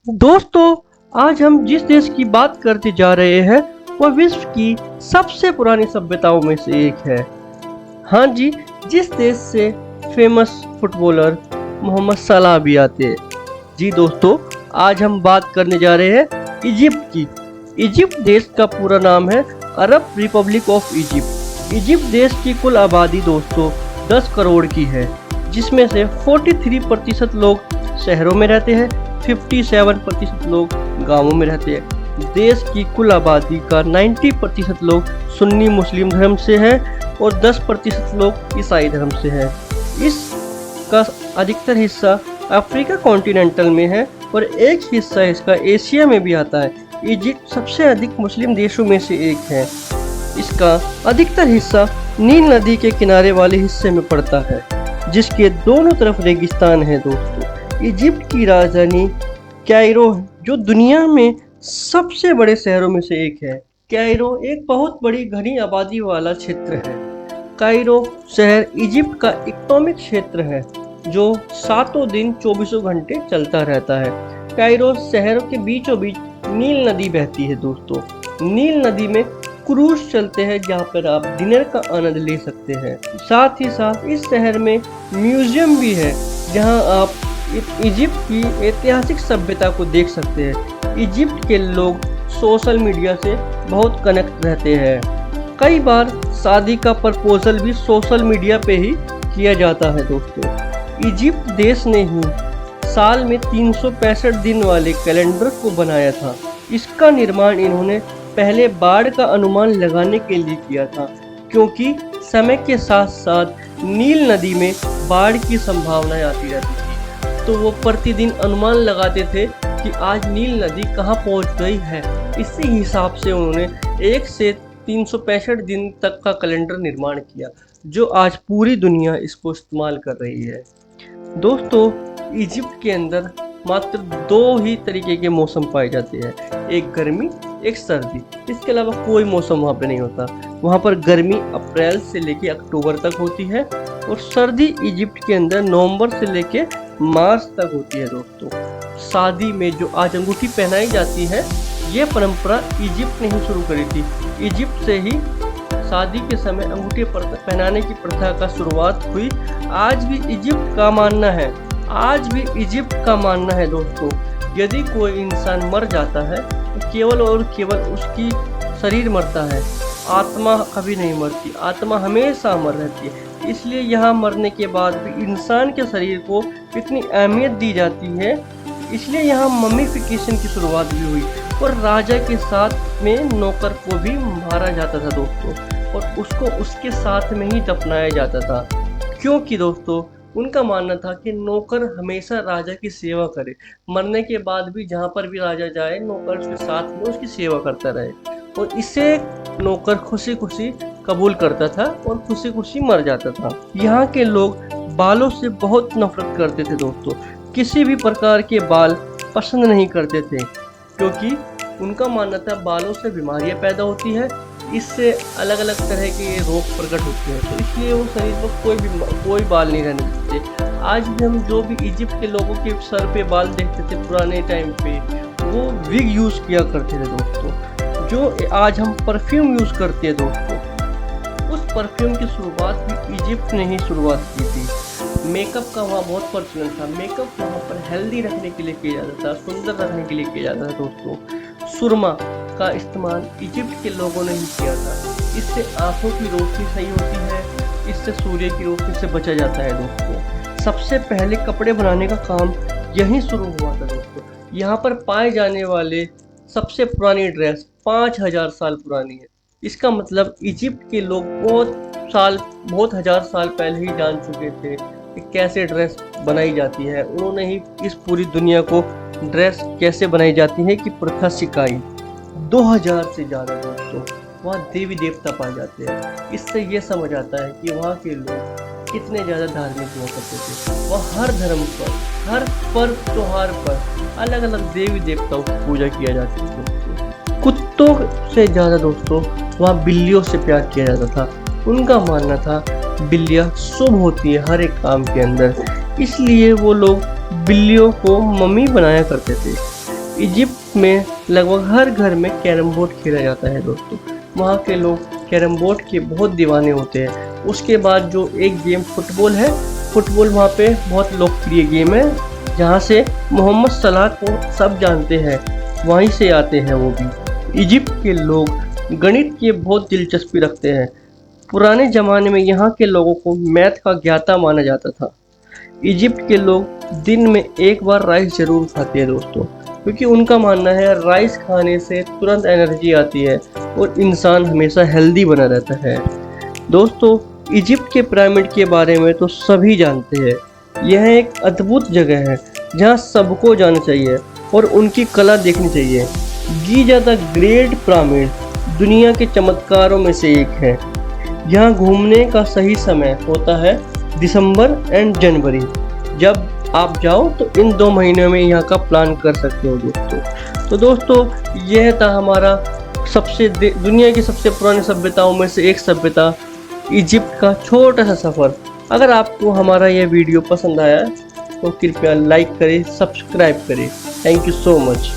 दोस्तों, आज हम जिस देश की बात करते जा रहे हैं वह विश्व की सबसे पुरानी सभ्यताओं में से एक है। हाँ जी, जिस देश से फेमस फुटबॉलर मोहम्मद सलाह भी आते हैं। जी दोस्तों, आज हम बात करने जा रहे हैं इजिप्ट की। इजिप्ट देश का पूरा नाम है Arab Republic of Egypt. Egypt देश की कुल आबादी दोस्तों 10 करोड़ की है, जिसमें से 43% लोग शहरों में रहते हैं, 57% लोग गांवों में रहते हैं। देश की कुल आबादी का 90% लोग सुन्नी मुस्लिम धर्म से हैं और 10% लोग ईसाई धर्म से हैं। इसका अधिकतर हिस्सा अफ्रीका कॉन्टिनेंटल में है और एक हिस्सा इसका एशिया में भी आता है। इजिप्ट सबसे अधिक मुस्लिम देशों में से एक है। इसका अधिकतर हिस्सा नील नदी के किनारे वाले हिस्से में पड़ता है, जिसके दोनों तरफ रेगिस्तान है। दोस्तों, इजिप्ट की राजधानी कायरो है, जो दुनिया में सबसे बड़े शहरों में से एक है। कायरो एक बहुत बड़ी घनी आबादी वाला क्षेत्र है। कायरो शहर इजिप्ट का इकोनॉमिक क्षेत्र है, जो सातों दिन 24 घंटे चलता रहता है। कायरो शहर के बीचों बीच नील नदी बहती है। दोस्तों, नील नदी में क्रूज चलते हैं, जहाँ पर आप डिनर का आनंद ले सकते हैं। साथ ही साथ इस शहर में म्यूजियम भी है, जहाँ आप इजिप्ट की ऐतिहासिक सभ्यता को देख सकते हैं। इजिप्ट के लोग सोशल मीडिया से बहुत कनेक्ट रहते हैं। कई बार शादी का प्रपोजल भी सोशल मीडिया पे ही किया जाता है। दोस्तों, इजिप्ट देश ने ही साल में 365 दिन वाले कैलेंडर को बनाया था। इसका निर्माण इन्होंने पहले बाढ़ का अनुमान लगाने के लिए किया था, क्योंकि समय के साथ साथ नील नदी में बाढ़ की संभावना आती रहती थी। तो वो प्रतिदिन अनुमान लगाते थे कि आज नील नदी कहाँ पहुँच गई है। इसी हिसाब से उन्होंने 1 से 365 दिन तक का कैलेंडर निर्माण किया, जो आज पूरी दुनिया इसको इस्तेमाल कर रही है। दोस्तों, इजिप्ट के अंदर मात्र 2 ही तरीके के मौसम पाए जाते हैं, एक गर्मी, एक सर्दी। इसके अलावा कोई मौसम वहाँ पे नहीं होता। वहाँ पर गर्मी अप्रैल से लेके अक्टूबर तक होती है और सर्दी इजिप्ट के अंदर नवंबर से लेके मार्च तक होती है। दोस्तों, शादी में जो आज अंगूठी पहनाई जाती है, ये परंपरा इजिप्ट ने ही शुरू करी थी। इजिप्ट से ही शादी के समय अंगूठी पहनाने की प्रथा का शुरुआत हुई। आज भी इजिप्ट का मानना है दोस्तों, यदि कोई इंसान मर जाता है तो केवल और केवल उसकी शरीर मरता है, आत्मा कभी नहीं मरती। आत्मा हमेशा अमर रहती है। इसलिए यहाँ मरने के बाद भी इंसान के शरीर को इतनी अहमियत दी जाती है। इसलिए यहाँ मम्मीफिकेशन की शुरुआत भी हुई और राजा के साथ में नौकर को भी मारा जाता था दोस्तों, और उसको उसके साथ में ही दफनाया जाता था, क्योंकि दोस्तों उनका मानना था कि नौकर हमेशा राजा की सेवा करे। मरने के बाद भी जहाँ पर भी राजा जाए, नौकर उसके साथ में उसकी सेवा करता रहे, और इसे नौकर खुशी खुशी कबूल करता था और खुशी खुशी मर जाता था। यहाँ के लोग बालों से बहुत नफरत करते थे। दोस्तों, किसी भी प्रकार के बाल पसंद नहीं करते थे, क्योंकि उनका मानना था बालों से बीमारियां पैदा होती है, इससे अलग अलग तरह के रोग प्रकट होते हैं। तो इसलिए वो शरीर पर कोई बाल नहीं रहने देते। आज भी हम जो भी इजिप्ट के लोगों के सर पे बाल देखते थे पुराने टाइम पे, वो विग यूज़ किया करते थे। दोस्तों, जो आज हम परफ्यूम यूज़ करते हैं दोस्तों, उस परफ्यूम की शुरुआत भी इजिप्ट ने ही शुरुआत की थी। मेकअप का वहाँ बहुत प्रचलन था। मेकअप वहाँ पर हेल्दी रखने के लिए किया जाता था, सुंदर रखने के लिए किया जाता था। दोस्तों, सुरमा का इस्तेमाल इजिप्ट के लोगों ने ही किया था। इससे आंखों की रोशनी सही होती है, इससे सूर्य की रोशनी से बचा जाता है। दोस्तों, सबसे पहले कपड़े बनाने का काम यहीं शुरू हुआ था। दोस्तों, यहाँ पर पाए जाने वाले सबसे पुरानी ड्रेस 5000 साल पुरानी है। इसका मतलब इजिप्ट के लोग बहुत हजार साल पहले ही जान चुके थे कि कैसे ड्रेस बनाई जाती है। उन्होंने ही इस पूरी दुनिया को ड्रेस कैसे बनाई जाती है कि प्रथा सिखाई। 2000 से ज़्यादा दोस्तों वहाँ देवी देवता पाए जाते हैं। इससे ये समझ आता है कि वहाँ के लोग कितने ज़्यादा धार्मिक हुआ करते थे। वहाँ हर धर्म पर, हर पर्व त्योहार पर अलग अलग देवी देवताओं की पूजा किया जाती है। दोस्तों, कुत्तों से ज़्यादा दोस्तों वहाँ बिल्लियों से प्यार किया जाता था। उनका मानना था बिल्लियाँ शुभ होती है हर एक काम के अंदर, इसलिए वो लोग बिल्लियों को मम्मी बनाया करते थे। इजिप्ट में लगभग हर घर में कैरम बोर्ड खेला जाता है दोस्तों। वहाँ के लोग कैरम बोर्ड के बहुत दीवाने होते हैं। उसके बाद जो एक गेम फुटबॉल है, फुटबॉल वहाँ पे बहुत लोकप्रिय गेम है, जहाँ से मोहम्मद सलाह को सब जानते हैं, वहीं से आते हैं वो भी। इजिप्ट के लोग गणित की बहुत दिलचस्पी रखते हैं। पुराने ज़माने में यहाँ के लोगों को मैथ का ज्ञाता माना जाता था। इजिप्ट के लोग दिन में एक बार राइस ज़रूर खाते हैं दोस्तों, क्योंकि उनका मानना है राइस खाने से तुरंत एनर्जी आती है और इंसान हमेशा हेल्दी बना रहता है। दोस्तों, इजिप्ट के पिरामिड के बारे में तो सभी जानते हैं। यह एक अद्भुत जगह है जहाँ सबको जाना चाहिए और उनकी कला देखनी चाहिए। गीज़ा द ग्रेट पिरामिड दुनिया के चमत्कारों में से एक है। यहाँ घूमने का सही समय होता है दिसंबर एंड जनवरी। जब आप जाओ तो इन 2 महीनों में यहाँ का प्लान कर सकते हो दोस्तों। तो दोस्तों, यह था हमारा दुनिया की सबसे पुरानी सभ्यताओं में से एक सभ्यता इजिप्ट का छोटा सा सफ़र। अगर आपको हमारा यह वीडियो पसंद आया तो कृपया लाइक करें, सब्सक्राइब करें। Thank you so much.